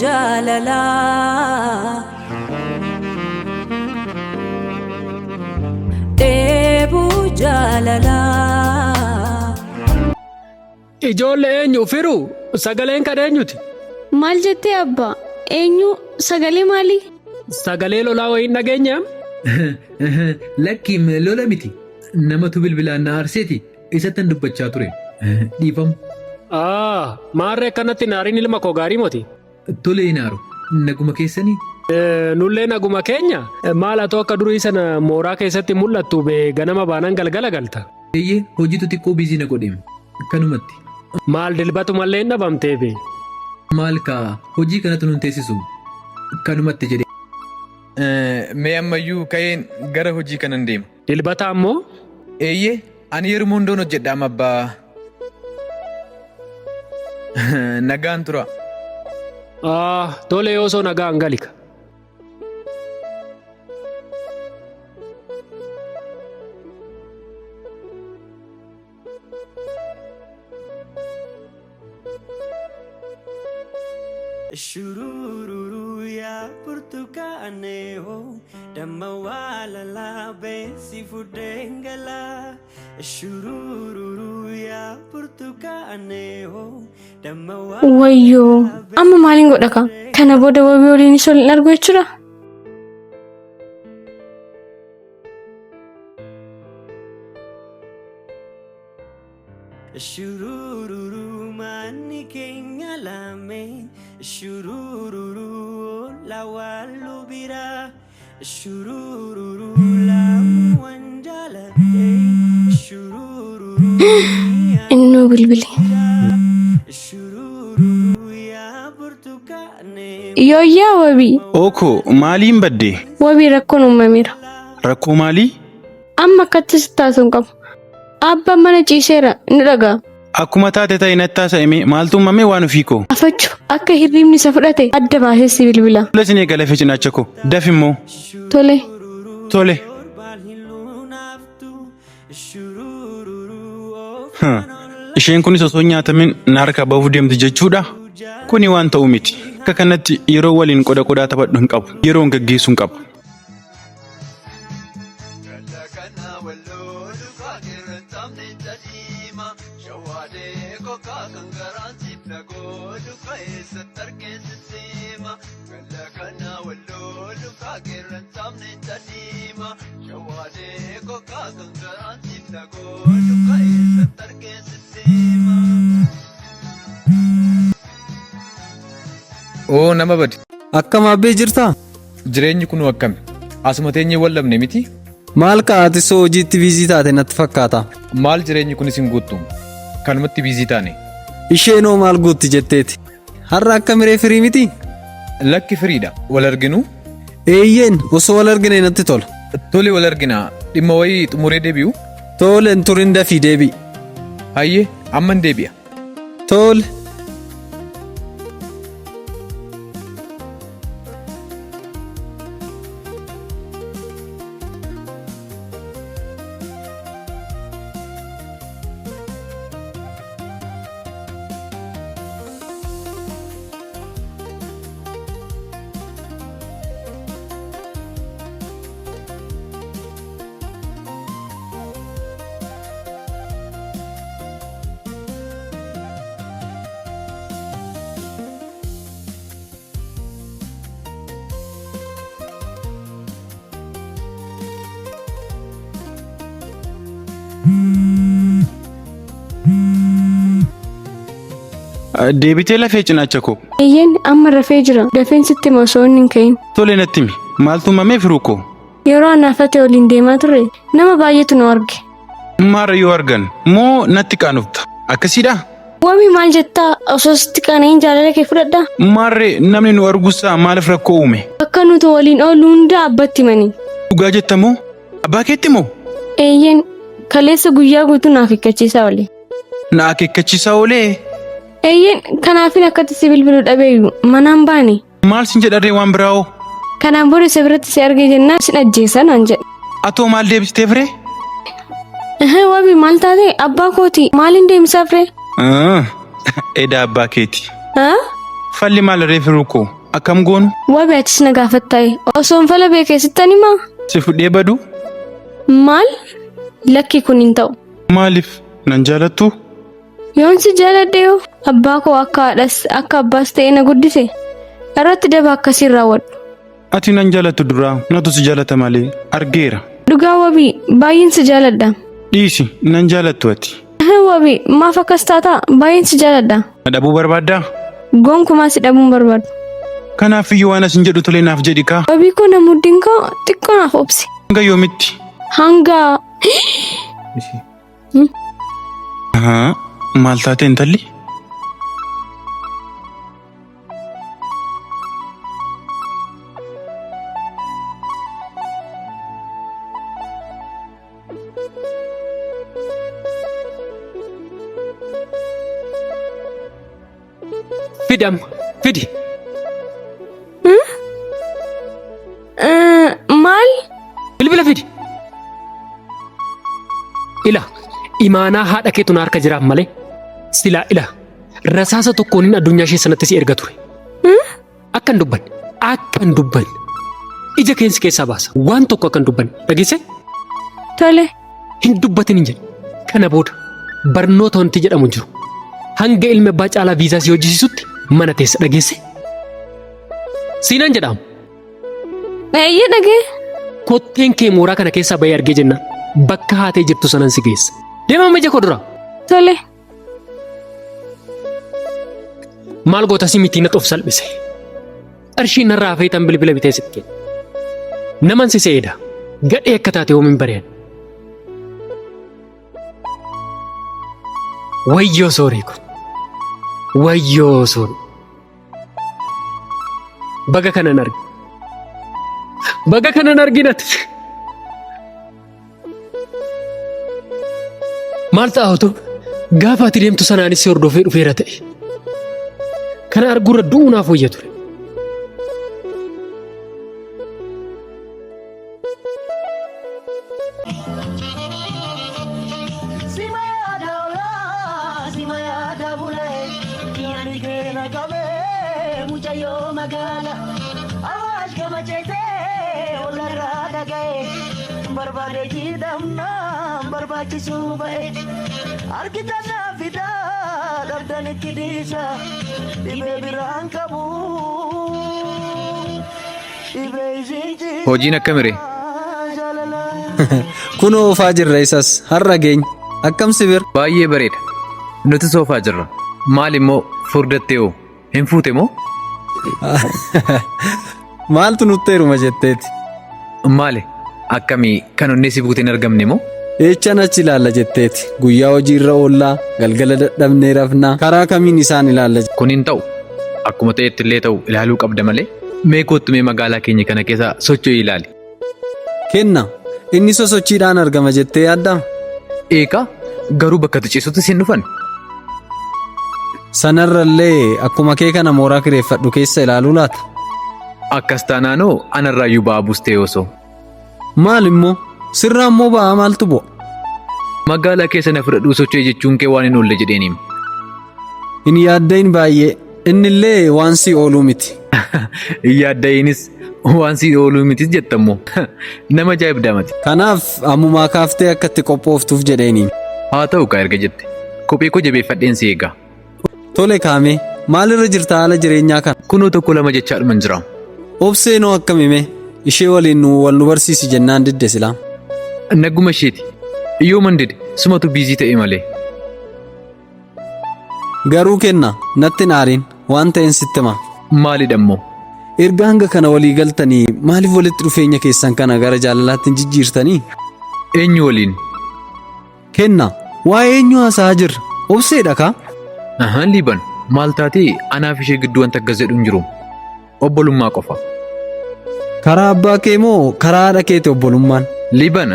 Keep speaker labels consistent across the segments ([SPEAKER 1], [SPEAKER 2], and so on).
[SPEAKER 1] jaalala deebuu jaalala
[SPEAKER 2] Ijoollee eenyu firu sagaleen kan eenyuti?
[SPEAKER 3] Maal jettee abbaa? Eenyu sagalee maali?
[SPEAKER 2] Sagalee lolaa wayiin dhageenyaa?
[SPEAKER 4] Lakki lola miti. Namatu bilbilaan na aarseeti isatti dubbachaa ture. Dhiifamu.
[SPEAKER 2] Maarree akkanatti naariin ilma koo gaarii moti?
[SPEAKER 4] Tole naaru naguma keessanii?
[SPEAKER 2] Nullee naguma keenya maal atoo akka durii sana mooraa keessatti mul'attu bee ganama baanan galgala galta?
[SPEAKER 4] Eeyyee hojiitu xiqqoo biizii na godheem kanumatti.
[SPEAKER 2] Maal dilbatu mallee hin dhabamtee bee?
[SPEAKER 4] Maal kaa hojii kanatu nun teessisu kanumatti jedhe.
[SPEAKER 5] Mee ammayyuu ka'een gara hojii kanan deema.
[SPEAKER 2] Dilbata ammoo?
[SPEAKER 5] Eeyyee ani yeroo hundoon hojjedha amma abbaa. Nagaan tura.
[SPEAKER 2] Tole osoo nagaan galika.
[SPEAKER 1] Shurururu ya Portucaneho Damawala la besi fudengala Shurururu ya Portucaneho Damawala
[SPEAKER 3] Wayyo amma maalin godhaka kana booda wabii waliin isoo hin argu jechuudha.
[SPEAKER 1] Shurururu mani kenya lame Shurururu la walubira Shurururu la wanjala Shurururu
[SPEAKER 3] Inno bilbili.
[SPEAKER 1] Shurururu ya Portucane
[SPEAKER 3] Yooyyaa wabii.
[SPEAKER 6] Oko maaliin badde?
[SPEAKER 3] Wabii rakkoon uumamira.
[SPEAKER 6] Rakkoo maalii?
[SPEAKER 3] Amma akkattis taasisun qabu. Abbaan mana ciiseera ni dhagaa.
[SPEAKER 6] Akkuma taate ta'e natti haasa'ime maaltu uumame waan ofii koo?
[SPEAKER 3] Afachu akka hirribni isa fudhate adda baasee bilbila.
[SPEAKER 6] Tole sinee galafe cinaacha koo dafimmoo.
[SPEAKER 3] Tole.
[SPEAKER 6] Tole. Isheen kunis osoo nyaatamin na harkaa bahuuf deemti jechuudha. Kuni waan ta'u miti. Akka kanatti yeroo waliin qoda qodaa taphadhu hin qabu. Yeroon gaggeessuu hin qabu.
[SPEAKER 5] Oo nama badi.
[SPEAKER 7] Akkam abbee jirtaa?
[SPEAKER 5] Jireenyi kun akkami? Asuma teenyee wallabne miti?
[SPEAKER 7] Maal kaa'ati soo hojiitti biizii taate natti fakkaata.
[SPEAKER 5] Maal jireenyi kunis hin guuttu? Kanumatti biizii taane.
[SPEAKER 7] Isheenoo maal guutti jetteeti? Har'a akka miree firii miti?
[SPEAKER 5] Lakki firiidha. Wal arginu?
[SPEAKER 7] Eeyyeen osoo wal argine natti tola.
[SPEAKER 5] Tole wal argina. Dhimma wayii xumuree deebi'u?
[SPEAKER 7] Tole hin turin dafii deebi'i.
[SPEAKER 5] Hayyee amman deebi'a.
[SPEAKER 7] Tole.
[SPEAKER 6] Deebitee lafee cinaacha koo.
[SPEAKER 3] Eeyyeen amma rafee jira. Dafeen sitti masoon hin ka'in.
[SPEAKER 6] Tole natti himi. Maaltu uumamee firuu koo?
[SPEAKER 3] Yeroo anaafate waliin deemaa turre nama baay'eetu nu arge.
[SPEAKER 6] Maara yoo argan moo natti qaanufta? Akkasiidha?
[SPEAKER 3] Wabii maal jettaa osoo sitti qaana'in jaalala kee fudhadhaa?
[SPEAKER 6] Maarree namni nu arguusaa maaliif rakkoo uume?
[SPEAKER 3] Akka nuti waliin oolu hunda abbatti mani.
[SPEAKER 6] Dhugaa jetta moo? Abbaa keetti moo?
[SPEAKER 3] Eeyyeen kaleessa guyyaa guutuu naaf eeggachiisaa oole.
[SPEAKER 6] Na akeekkachiisaa oolee?
[SPEAKER 3] Eeyyeen kanaafin akkatti si bilbilu dhabeeyyu manaan baane.
[SPEAKER 6] Maal sin jedharree waan biraa'oo?
[SPEAKER 3] Kanaan booda isa biratti si argee jennaan sin ajjeesan an jedhe.
[SPEAKER 6] Atoo maal deebistee firee?
[SPEAKER 3] Wabii maal taate abbaa kooti maaliin deemsaa firee?
[SPEAKER 6] Eda abbaa keeti. Falli maal reefiru koo akkam goonu?
[SPEAKER 3] Wabi atis na gaafattaayi. Osoon fala beekee sittan himaa?
[SPEAKER 6] Si fudhee badu?
[SPEAKER 3] Maal? Lakki kun hin ta'u.
[SPEAKER 6] Maaliif nan jaalattu?
[SPEAKER 3] Yoon si jaaladhe yoo abbaa koo akka haadhas akka abbaas ta'e na guddise irratti daba akkasiin raawwadhu.
[SPEAKER 6] Ati nan jaalattu duraa natu si jaalata malee argeera.
[SPEAKER 3] Dhugaa wabii baay'een si jaaladha.
[SPEAKER 6] Dhiisi nan jaalattu ati.
[SPEAKER 3] Wabii maaf akkas taata baay'een si jaaladha.
[SPEAKER 6] Na dhabuu barbaaddaa?
[SPEAKER 3] Gonkumaa si dhabuun barbaadu.
[SPEAKER 6] Kanaaf iyyuu waan asin jedhu tolee naaf jedhi kaa.
[SPEAKER 3] Wabii kun namuddiin koo xiqqoo naaf obsi.
[SPEAKER 6] Hanga yoomitti?
[SPEAKER 3] Hanga.
[SPEAKER 6] Maal taate intalli?
[SPEAKER 2] Fidi.
[SPEAKER 3] Maal?
[SPEAKER 2] Bilbila fidi. Ila imaanaa haadha keetu na harka jiraaf malee silaa ila rasaasa tokkoon addunyaa ishee sanatti si erga ture. Akka hin dubbanne ija keensi keessaa baasa waan tokko akka hin dubbanne dhageesse?
[SPEAKER 3] Tole.
[SPEAKER 2] Hin dubbatin hin jedhe. Kana booda barnoota wanti jedhamu jiru. Hanga ilmi abbaa caalaa viizaa si hojjisiisutti mana teessa dhageesse? Siinaan jedhamu.
[SPEAKER 3] Eeyyee dhagee.
[SPEAKER 2] Kotteen kee mooraa kana keessaa bahee argee jennaan bakka haatee jirtu sanan si geessa. Deemaa ija koo dura.
[SPEAKER 3] Tole.
[SPEAKER 2] Maal goota si mitii na xof salphise. Qarshiin narraa feetan bilbila bitee sitti kenna. Naman si seeda gadhee akka taate hoomin bareen. Wayyoo soorii kun. Wayyoo soori. Baga kanan arginati. Maal ta'atu gaafa ati deemtu sanaanis si hordofee dhufeera ta'e. Kana arguurra du'uu naaf wayya ture.
[SPEAKER 5] Hojiin akka miree?
[SPEAKER 7] Kun oofaa jirra isas har'a geenya akkam si bira?
[SPEAKER 5] Baay'ee bareeda. Nuti soofaa jirra. Maal immoo furdattee hoo? Hin fuute moo?
[SPEAKER 7] Maaltu nutti heeruma jetteeti?
[SPEAKER 5] Maali? Akkamii kan onnee si buuteen argamne moo?
[SPEAKER 7] Eechan achi ilaalla jetteeti. Guyyaa hojii irra oollaa galgala dadhabnee rafnaa karaa kamiin isaan ilaalla?
[SPEAKER 5] Kun hin ta'u. Akkuma ta'etti illee ta'u ilaaluu qabda malee. Mee kottu mee magaalaa keenya kana keessa socho'ii ilaali.
[SPEAKER 7] Kenna inni sosochiidhaan argama jettee yaaddaa?
[SPEAKER 5] Eegaa garuu bakka ciisutti siin dhufan.
[SPEAKER 7] Sanarrallee akkuma kee kana mooraa kireeffadhu keessa ilaaluu laata?
[SPEAKER 5] Akkas taanaanoo anarraayyuu ba'aa buustee osoo.
[SPEAKER 7] Maal immoo sirraa immoo ba'aa maaltu bu'a?
[SPEAKER 5] Magaalaa keessa na fudhadhuu socho'ee jechuun kee waan hin oolle jedheeniim.
[SPEAKER 7] Hin yaaddayin baay'ee innillee waan si ooluu miti.
[SPEAKER 5] Hin yaaddayinis waan si ooluu miti jettammoo nama ajaa'ibdaa mati.
[SPEAKER 7] Kanaaf ammumaa kaaftee akka itti qophooftuuf jedheeniim.
[SPEAKER 5] Haa ta'u kaa erga jette kophee koo jabeeffadheen si eegaa.
[SPEAKER 7] Tole kaamee maalirra jirta haala jireenyaa kana?
[SPEAKER 5] Kunoo tokko lama jechaadhuman jira.
[SPEAKER 7] Obseenoo akkamime ishee waliin wal nu barsiisi jennaan didde silaa.
[SPEAKER 5] Nagguma isheeti yoo man dide sumatu biizii ta'e malee.
[SPEAKER 7] Garuu kenna natti naariin waan ta'een sitti hima.
[SPEAKER 5] Maalidhammoo?
[SPEAKER 7] Erga hanga kana walii galtanii maaliif walitti dhufeenya keessan kana gara jaalalaatti hin jijjiirtanii?
[SPEAKER 5] Eenyu waliin?
[SPEAKER 7] Kenna waa'ee eenyu haasa'aa jirra? Obseedha kaa?
[SPEAKER 5] Liiban maal taatee anaaf ishee gidduu wanta akkas jedhu hin jiru. Obbolummaa qofa.
[SPEAKER 7] Karaa abbaa kee moo karaa haadha keeti obbolummaan?
[SPEAKER 5] Liiban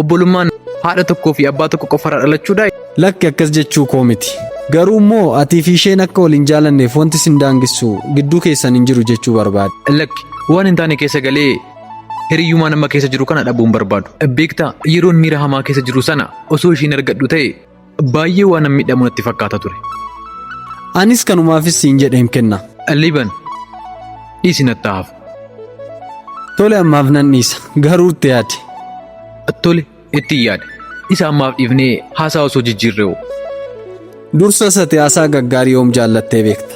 [SPEAKER 5] obbolummaan haadha tokkoo fi abbaa tokko qofarraa dhalachuudha.
[SPEAKER 7] Lakki akkas jechuu koo miti. Garuu immoo atii fi isheen akka waliin jaalanneef wanti sin daangissu gidduu keessan hin jiru jechuu barbaade.
[SPEAKER 5] Lakki waan hin taane keessa galee hiriyyummaa nama keessa jiru kana dhabuun barbaadu. Beektaa yeroon miira hamaa keessa jiru sana osoo ishiin argadhu ta'e baay'ee waan miidhamu natti fakkaata ture.
[SPEAKER 7] Anis kanumaafis siin jedheem kenna.
[SPEAKER 5] Liban dhiisi natti hafu.
[SPEAKER 7] Tole ammaaf nan dhiisa. Garuu itti yaade.
[SPEAKER 5] Tole itti yaade. Isa ammaaf dhiifnee haasaa osoo jijjiirree hoo.
[SPEAKER 7] Dursa sate haasaa gaggaarii yoom jaallattee beekta?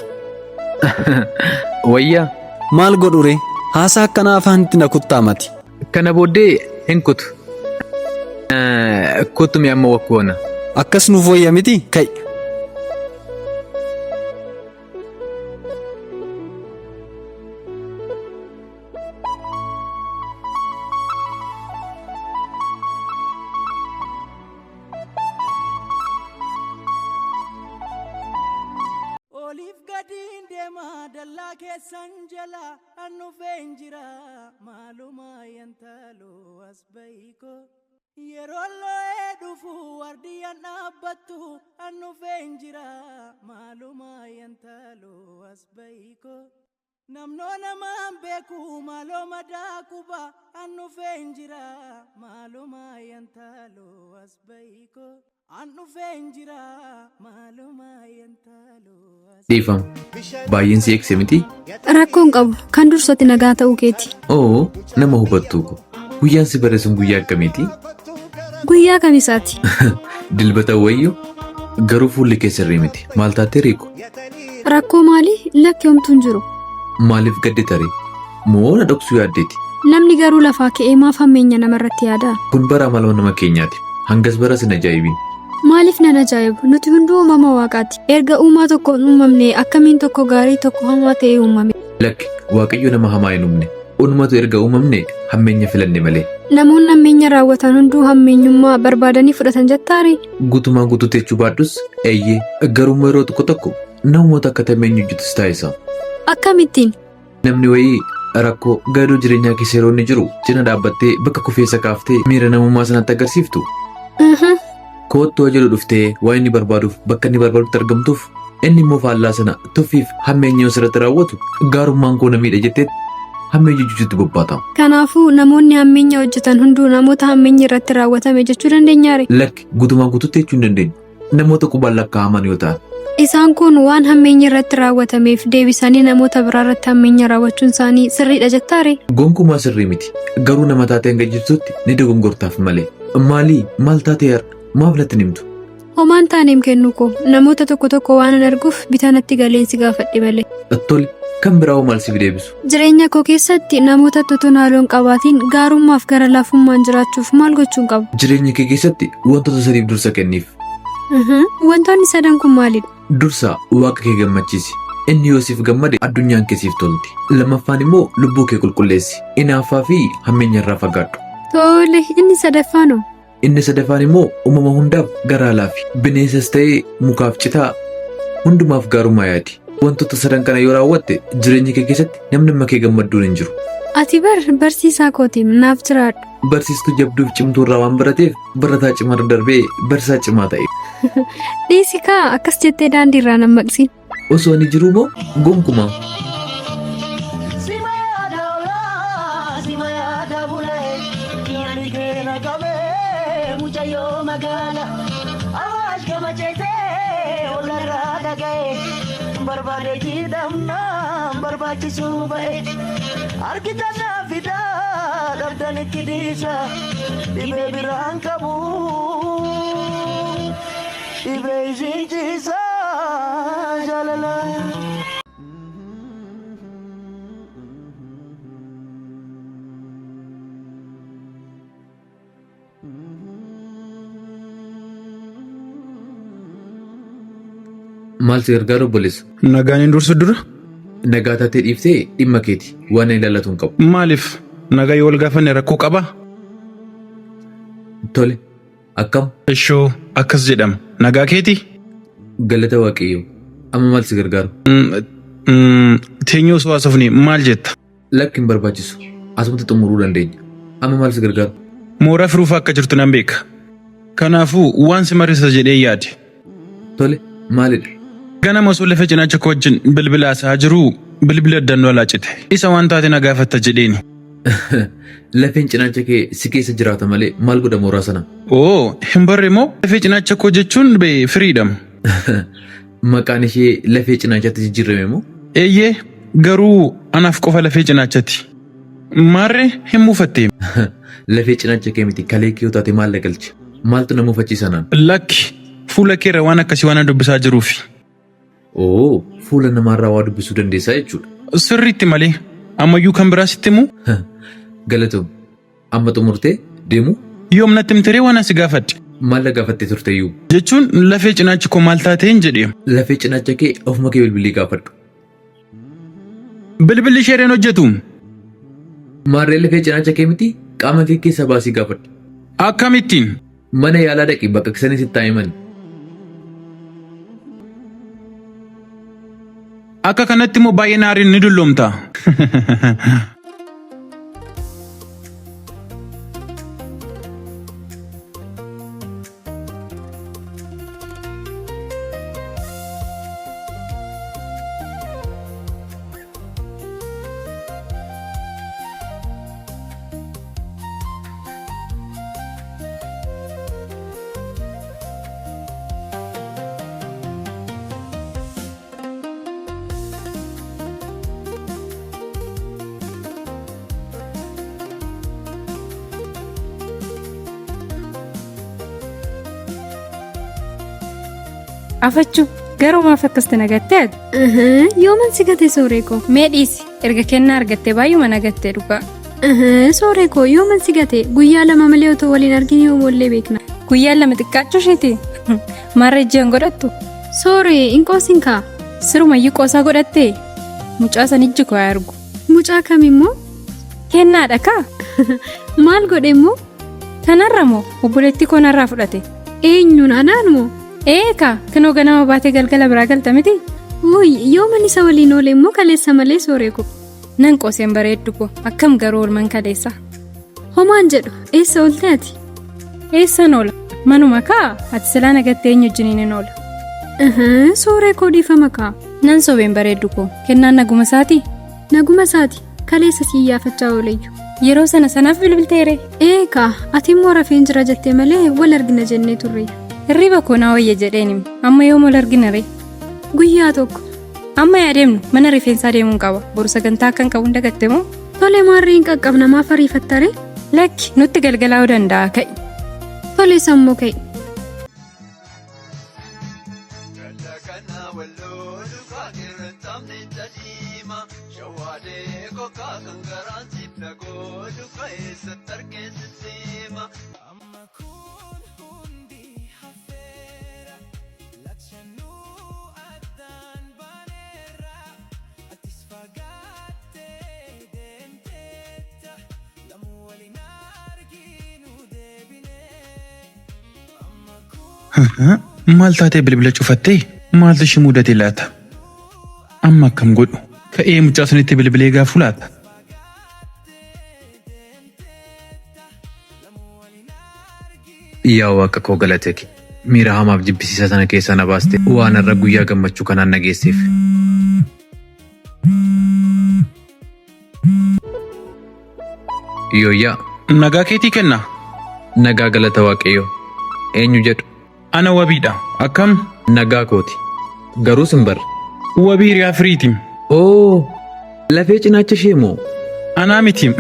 [SPEAKER 5] Wayyaa
[SPEAKER 7] Maal godhure? Haasaa akkanaa afaanitti na kuttaamati.
[SPEAKER 5] kana booddee hin kutu. Kutumee amma wakkoona.
[SPEAKER 7] Akkas nuuf wayya miti ka'i.
[SPEAKER 1] Oliif gadiin deemaa dallaa keessan jala annu feenjira maaluma yantaaloo as bayiko yeroo loo'ee dhufu wardiyyan dhaabbattu annu feenjira maaluma yantaaloo as bayiko namnoo namaan beeku maaloo madaa quba annu feenjira maaluma yantaaloo as bayiko.
[SPEAKER 5] Dhiifama. Baay'een si eegse miti?
[SPEAKER 3] Rakkoon qabu kan dursatti nagaa ta'uu keeti.
[SPEAKER 5] Oo, nama hubattuu ko. Guyyaan si bare sun guyyaa akkamiiti?
[SPEAKER 3] Guyyaa kamisaati?
[SPEAKER 5] Dilbata wayyoo? Garuu fuulli kee sirrii miti. Maal taatee riiku?
[SPEAKER 3] Rakkoo maalii? Lakki homtuu hin jiru.
[SPEAKER 5] Maaliif gaddi taree? Moo na dhoksuu yaaddeeti?
[SPEAKER 3] Namni garuu lafaa ka'ee maaf hammeenya namarratti yaada?
[SPEAKER 5] Kun bara amaloo nama keenyaati. Hangas bara sin ajaa'ibiin.
[SPEAKER 3] Maaliif nan ajaa'ibu? Nuti hunduu uumama waaqaati. Erga uumaa tokko hin uumamne akkamiin tokko gaarii tokko hamaa ta'ee uumame?
[SPEAKER 5] Lakki waaqayyo nama hamaa hin uumne. Unumatu erga uumamne hammeenya filanne malee.
[SPEAKER 3] Namoonni hammeenya raawwatan hunduu hammeenyummaa barbaadanii fudhatan jettaari?
[SPEAKER 5] Guutumaan guutuu jechuu baadhus eeyyee garuu yeroo tokko tokko namoota akka tammeenyu hojjetus taasisa.
[SPEAKER 3] Akkamittiin?
[SPEAKER 5] Namni wayii rakkoo gadoo jireenyaa keessa yeroo inni jiru cina dhaabbattee bakka kufeessa kaaftee miira namummaa sanatti agarsiiftu. Koottoo jedhu dhuftee waa inni barbaaduuf bakka inni barbaadutti argamtuuf inni immoo faallaa sana tuffiif hammeenya yoo sirratti raawwatu gaarummaan koo na miidha jetteetti hammeenya jechuutti bobbaatama.
[SPEAKER 3] Kanaafuu namoonni hammeenya hojjetan hunduu namoota hammeenya irratti raawwatame jechuu dandeenyaare?
[SPEAKER 5] Lakki guutumaan guututti jechuu hin dandeenyu. Namoota qubaan lakkaa'aman yoo ta'an.
[SPEAKER 3] Isaan kun waan hammeenya irratti raawwatameef deebisanii namoota biraa irratti hammeenya raawwachuun isaanii sirriidha jettaare?
[SPEAKER 5] Gonkumaa sirrii miti. Garuu nama taatee hanga jirtutti ni dogongortaaf malee. Maal taatee har'a? Maaf natti himtu?
[SPEAKER 3] Homaan taaneem kennu koo namoota tokko tokko waan an arguuf bitanatti galeensi gaafadhe malee.
[SPEAKER 5] Tole kan biraa hoo maal siif deebisu?
[SPEAKER 3] Jireenya koo keessatti namoota totonaaloon qabaatiin gaarummaaf gara laafummaan jiraachuuf maal gochuun qabu?
[SPEAKER 5] Jireenya kee keessatti wantoota sadiif dursa kenniif.
[SPEAKER 3] Wantoonni sadan kun maalidha?
[SPEAKER 5] Dursa waaqa kee gammachiisi. Inni yoo siif gammade addunyaan kee siif tolti. Lammaffaan immoo lubbuu kee qulqulleessi. Hinaaffaa fi hammeenya irraa fagaadhu.
[SPEAKER 3] Tole inni sadaffaanoo?
[SPEAKER 5] Inni sadaffaan immoo uumama hundaaf garaa laafi. Bineensas ta'ee mukaaf citaa hundumaaf gaarummaa yaadi. Wantoota sadan kana yoo raawwatte jireenya kee keessatti namni amma kee gammaduun hin jiru.
[SPEAKER 3] Ati barsiisaa kooti naaf jiraadhu.
[SPEAKER 5] Barsiistuu jabduuf cimtuu irraa waan barateef barataa cimaa darbee barsiisaa cimaa ta'e.
[SPEAKER 3] Dhiisi kaa akkas jettee daandii irraa nan maqsiin.
[SPEAKER 5] Osoo inni jiruu moo gonkumaa?
[SPEAKER 1] Argitana fida dabdan kidisa ibe biran kabu ibe jinjisa jalala.
[SPEAKER 5] Maal si gargaaru obboleessa?
[SPEAKER 6] Nagaan hin dursu dura?
[SPEAKER 5] Nagaa taatee dhiiftee dhimma keeti waan inni ilaallatu hin qabu.
[SPEAKER 6] Maaliif nagaa yoo wal gaafanne rakkoo qabaa?
[SPEAKER 5] Tole akkam?
[SPEAKER 6] Ishoo akkas jedhama nagaa keeti?
[SPEAKER 5] Galata waaqayyoo amma maal si gargaaru?
[SPEAKER 6] Teenyoo osoo haasofne maal jetta?
[SPEAKER 5] Lakki hin barbaachisu asumatti xumuruu dandeenya. Amma maal si gargaaru?
[SPEAKER 6] Mooraa firuuf akka jirtu nan beeka. Kanaafuu waan si marisa jedhee yaade.
[SPEAKER 5] Tole maalidha?
[SPEAKER 6] Ganama osoo lafa cinaacha koo wajjin bilbila haasaa jiru bilbila addannoo laacite. Isa waan taate na gaafatta jedheeni.
[SPEAKER 5] Lafeen cinaacha kee si keessa jiraata malee maal godha mooraa sana?
[SPEAKER 6] Oo hin barre moo lafee cinaacha koo jechuun firiidham.
[SPEAKER 5] Maqaan ishee lafee cinaachaatti jijjiirame moo?
[SPEAKER 6] Eeyyee garuu anaaf qofa lafee cinaachaatti. Maarree hin muufattee?
[SPEAKER 5] Lafee cinaacha kee miti kalee kee yoo taate maal galche? Maaltu na muufachiisa naan?
[SPEAKER 6] Lakki fuula keerra waan akkasii waan dubbisaa jiruufi.
[SPEAKER 5] Oo fuula namaarraa waa dubbisuu dandeessaa jechuudha.
[SPEAKER 6] Sirriitti malee ammayyuu kan biraa sitti himuu?
[SPEAKER 5] Galatoom amma xumurtee deemu?
[SPEAKER 6] Yoom natti himtee waan asi gaafadhe?
[SPEAKER 5] Maal na gaafattee turteyyuu?
[SPEAKER 6] Jechuun lafee cinaachi koo maal taatee hin jedhee?
[SPEAKER 5] Lafee cinaacha kee ofuma kee bilbilii gaafadhu.
[SPEAKER 6] Bilbilli isheen hojjetu?
[SPEAKER 5] Maarree lafee cinaacha kee miti qaama kee keessa baasii gaafadhu.
[SPEAKER 6] Akkamittiin?
[SPEAKER 5] Mana yaalaa dhaqi bakka kisanii sitti taa'imani.
[SPEAKER 6] Akka kanatti immoo baay'ee naariin ni dulloomta.
[SPEAKER 8] Afachuu garuu maaf akkasitti nagattee?
[SPEAKER 3] Yooman si gate sooree koo.
[SPEAKER 8] Mee dhiisi erga kennaa argattee baay'uma nagattee dhugaa.
[SPEAKER 3] Sooree koo yooman si gate guyyaa lama malee otoo waliin arginu yoo wallee beekna.
[SPEAKER 8] Guyyaan lama xiqqaachuu isheeti? Maarrejjiin godhattu?
[SPEAKER 3] Sooree inqoosin kaa.
[SPEAKER 8] Sirumayyuu qoosaa godhattee? Mucaa san ijji koo haa argu.
[SPEAKER 3] Mucaa kamimmoo?
[SPEAKER 8] Kennaadha kaa?
[SPEAKER 3] Maal godhe immoo?
[SPEAKER 8] Kanarra moo obboleettii koo narraa fudhate?
[SPEAKER 3] Eenyuun anaan moo?
[SPEAKER 8] Eekaa kinoo ganama baatee galgala biraa galta miti?
[SPEAKER 3] Wuy yooman isa waliin oole immoo kaleessa malee sooree koo.
[SPEAKER 8] Nan qooseen bareeddu koo akkam garuu oolman kaleessa.
[SPEAKER 3] Homaan jedhu eessa oolte ati?
[SPEAKER 8] Eessan oola? Manuma kaa ati silaa nagattee eenyu wajjiniin hin oola?
[SPEAKER 3] Sooree koo dhiifama kaa.
[SPEAKER 8] Nan sobeen bareeddu koo kennaan naguma isaati?
[SPEAKER 3] Naguma isaati kaleessa si iyyaafachaa ooleeyyu.
[SPEAKER 8] Yeroo sanaaf bilbilteere?
[SPEAKER 3] Eekaa ati immoo rafeen jira jettee malee wal argina jennee turreeyyu.
[SPEAKER 8] Hirriba koo naa wayya jedheen amma yoom wal argina ree?
[SPEAKER 3] Guyyaa tokko.
[SPEAKER 8] Amma yaa deemnu mana rifeensaa deemuun qaba boru sagantaa akkan qabuun dagatte moo?
[SPEAKER 3] Tole maarree hin qaqqabna maaf ariifattare?
[SPEAKER 8] Lakki nutti galgalaa'uu danda'a ka'i.
[SPEAKER 3] Tole sammuu ka'i.
[SPEAKER 6] Maal taatee bilbila cufattee? Maaltu ishee mudate laata? Amma akkam godhu? Ka'ee mucaa sunitti bilbilee gaafu laata?
[SPEAKER 5] Yaa waaqa koo galateeki. Miira hamaaf jibbisiisa sana keessaa na baaste waan irra guyyaa gammachuu kanaan nageesseef. Yooyyaa.
[SPEAKER 6] Nagaa keetii kenna?
[SPEAKER 5] Nagaa galata waaqayyoo. Eenyu jedhu?
[SPEAKER 6] Ana wabiidha. Akkam?
[SPEAKER 5] Nagaa kooti. Garuu simbarra.
[SPEAKER 6] Wabii hiriyaa firiiti.
[SPEAKER 5] Oo lafee cinaacha ishee moo?
[SPEAKER 6] Anaa miti.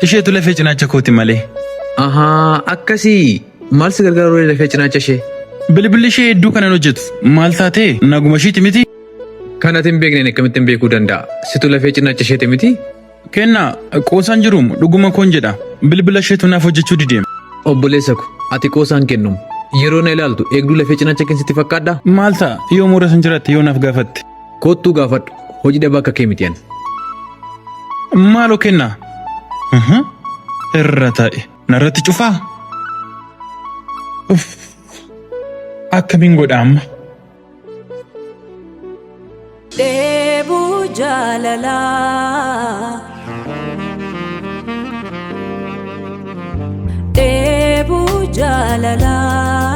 [SPEAKER 6] Isheetu lafee cinaacha kooti malee.
[SPEAKER 5] Ahaa akkasii. Maal si gargaaruu lafee cinaacha ishee?
[SPEAKER 6] Bilbilli ishee hedduu kanan hojjetu. Maal taatee naguma ishiiti miti?
[SPEAKER 5] Kan ati hin beekneen akkamittiin beekuu danda'a? Situ lafee cinaacha isheeti miti?
[SPEAKER 6] Kennaa qoosaan jiruum dhuguma koon jedha. Bilbila isheetu naaf hojjechuu dideema.
[SPEAKER 5] Obboleessa ko ati qoosaan kennuum. Yeroo na ilaaltu eegduu lafee cinaacha keessatti fakkaadhaa?
[SPEAKER 6] Maal ta'a yoo muura san jiratte yoo naaf gaafatte?
[SPEAKER 5] Koottuu gaafadhu hojii dhabaa akka kee miti ani.
[SPEAKER 6] Maaloo kennaa? Irra taa'e narratti cufaa? Akkamiin godha amma?
[SPEAKER 9] Dheebuu jaalalaa Dheebuu jaalalaa